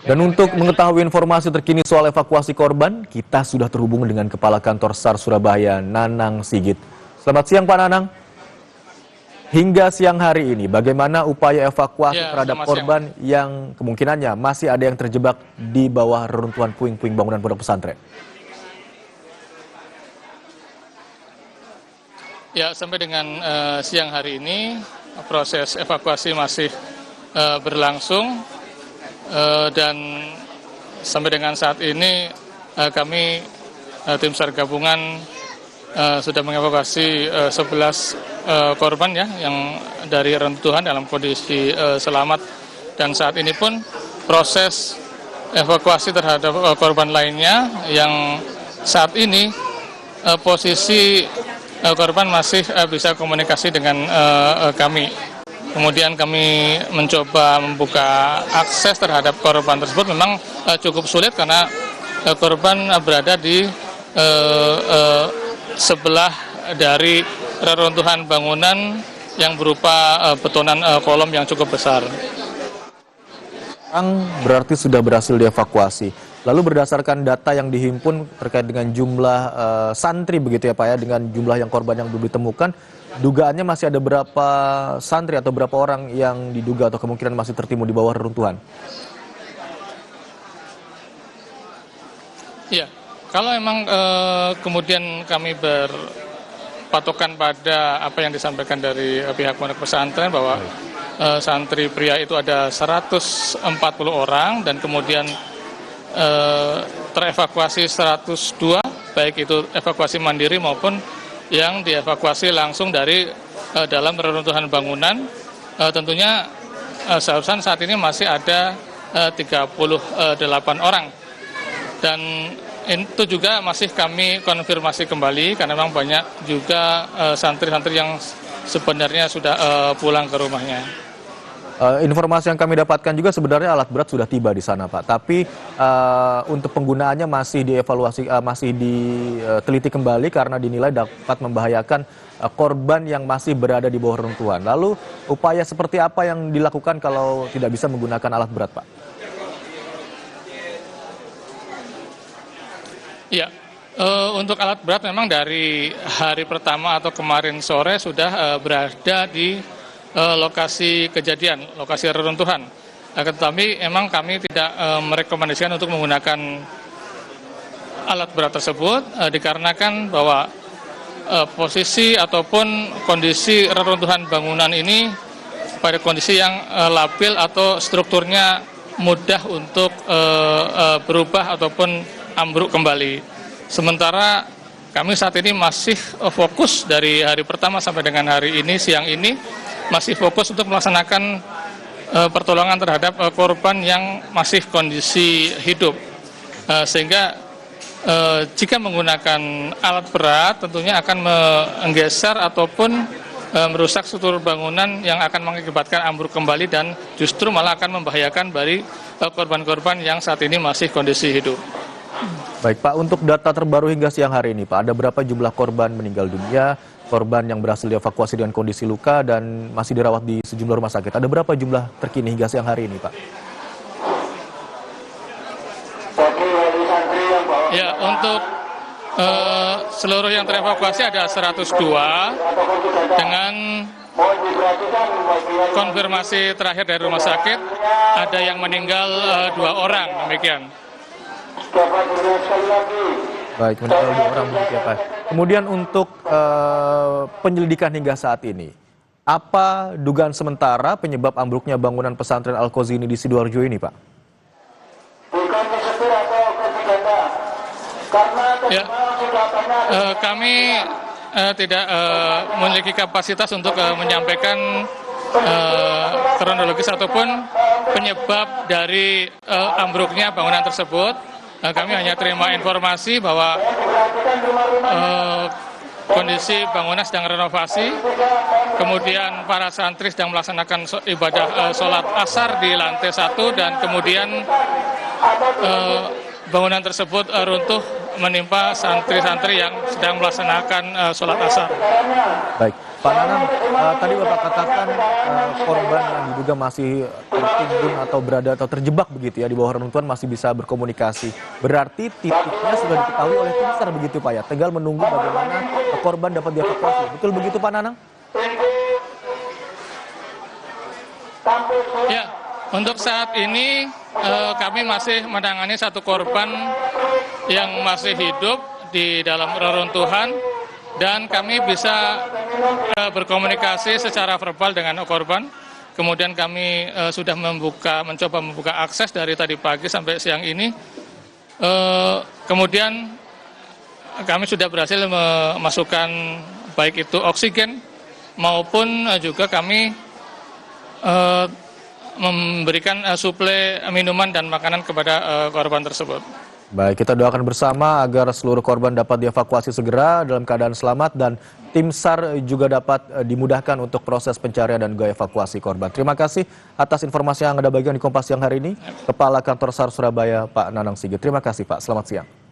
Dan untuk mengetahui informasi terkini soal evakuasi korban, kita sudah terhubung dengan Kepala Kantor SAR Surabaya, Nanang Sigit. Selamat siang Pak Nanang. Hingga siang hari ini, bagaimana upaya evakuasi terhadap korban yang kemungkinannya masih ada yang terjebak di bawah reruntuhan puing-puing bangunan pondok pesantren? Ya, sampai dengan siang hari ini, proses evakuasi masih berlangsung. Dan sampai dengan saat ini kami tim SAR gabungan sudah mengevakuasi 11 korban ya yang dari reruntuhan dalam kondisi selamat, dan saat ini pun proses evakuasi terhadap korban lainnya yang saat ini posisi korban masih bisa komunikasi dengan kami. Kemudian kami mencoba membuka akses terhadap korban tersebut. Memang cukup sulit karena korban berada di sebelah dari reruntuhan bangunan yang berupa betonan kolom yang cukup besar. Berarti sudah berhasil dievakuasi. Lalu berdasarkan data yang dihimpun terkait dengan jumlah santri begitu ya Pak ya, dengan jumlah yang korban yang belum ditemukan, dugaannya masih ada berapa santri atau berapa orang yang diduga atau kemungkinan masih tertimbun di bawah reruntuhan? Iya, kalau memang kemudian kami berpatokan pada apa yang disampaikan dari pihak pondok pesantren bahwa santri pria itu ada 140 orang dan kemudian terevakuasi 102, baik itu evakuasi mandiri maupun yang dievakuasi langsung dari dalam reruntuhan bangunan. Tentunya seharusnya saat ini masih ada 38 orang, dan itu juga masih kami konfirmasi kembali karena memang banyak juga santri-santri yang sebenarnya sudah pulang ke rumahnya. Informasi yang kami dapatkan juga sebenarnya alat berat sudah tiba di sana Pak, tapi untuk penggunaannya masih dievaluasi, masih diteliti kembali karena dinilai dapat membahayakan korban yang masih berada di bawah reruntuhan. Lalu upaya seperti apa yang dilakukan kalau tidak bisa menggunakan alat berat Pak? Ya, untuk alat berat memang dari hari pertama atau kemarin sore sudah berada di lokasi kejadian, lokasi reruntuhan. Tetapi memang kami tidak merekomendasikan untuk menggunakan alat berat tersebut dikarenakan bahwa posisi ataupun kondisi reruntuhan bangunan ini pada kondisi yang labil atau strukturnya mudah untuk berubah ataupun ambruk kembali. Sementara kami saat ini masih fokus dari hari pertama sampai dengan hari ini, siang ini, masih fokus untuk melaksanakan pertolongan terhadap korban yang masih kondisi hidup. Sehingga jika menggunakan alat berat tentunya akan menggeser ataupun merusak struktur bangunan yang akan mengakibatkan ambruk kembali dan justru malah akan membahayakan bagi korban-korban yang saat ini masih kondisi hidup. Baik Pak, untuk data terbaru hingga siang hari ini Pak, ada berapa jumlah korban meninggal dunia, korban yang berhasil dievakuasi dengan kondisi luka dan masih dirawat di sejumlah rumah sakit? Ada berapa jumlah terkini hingga siang hari ini Pak? Ya, untuk seluruh yang terevakuasi ada 102 dengan konfirmasi terakhir dari rumah sakit ada yang meninggal 2 orang, demikian. Baik, meninggal 2 orang begitu ya Pak. Kemudian untuk penyelidikan hingga saat ini, apa dugaan sementara penyebab ambruknya bangunan pesantren Al-Qazini di Sidoarjo ini Pak? Ya, kami tidak memiliki kapasitas untuk menyampaikan kronologis ataupun penyebab dari ambruknya bangunan tersebut. Kami hanya terima informasi bahwa kondisi bangunan sedang renovasi, kemudian para santri sedang melaksanakan ibadah sholat asar di lantai 1, dan kemudian bangunan tersebut runtuh menimpa santri-santri yang sedang melaksanakan sholat asar. Baik, Pak Nanang, tadi Bapak katakan korban yang diduga masih tertimbun atau berada atau terjebak begitu ya di bawah reruntuhan masih bisa berkomunikasi. Berarti titiknya sudah diketahui oleh tim SAR begitu Pak ya, tinggal menunggu bagaimana korban dapat dievakuasi. Betul begitu Pak Nanang? Ya, untuk saat ini kami masih menangani satu korban yang masih hidup di dalam reruntuhan dan kami bisa berkomunikasi secara verbal dengan korban. Kemudian kami sudah mencoba membuka akses dari tadi pagi sampai siang ini. Kemudian kami sudah berhasil memasukkan baik itu oksigen maupun juga kami memberikan suplai minuman dan makanan kepada korban tersebut. Baik, kita doakan bersama agar seluruh korban dapat dievakuasi segera dalam keadaan selamat dan tim SAR juga dapat dimudahkan untuk proses pencarian dan juga evakuasi korban. Terima kasih atas informasi yang Anda bagikan di Kompas siang hari ini. Kepala Kantor SAR Surabaya, Pak Nanang Sigit. Terima kasih Pak, selamat siang.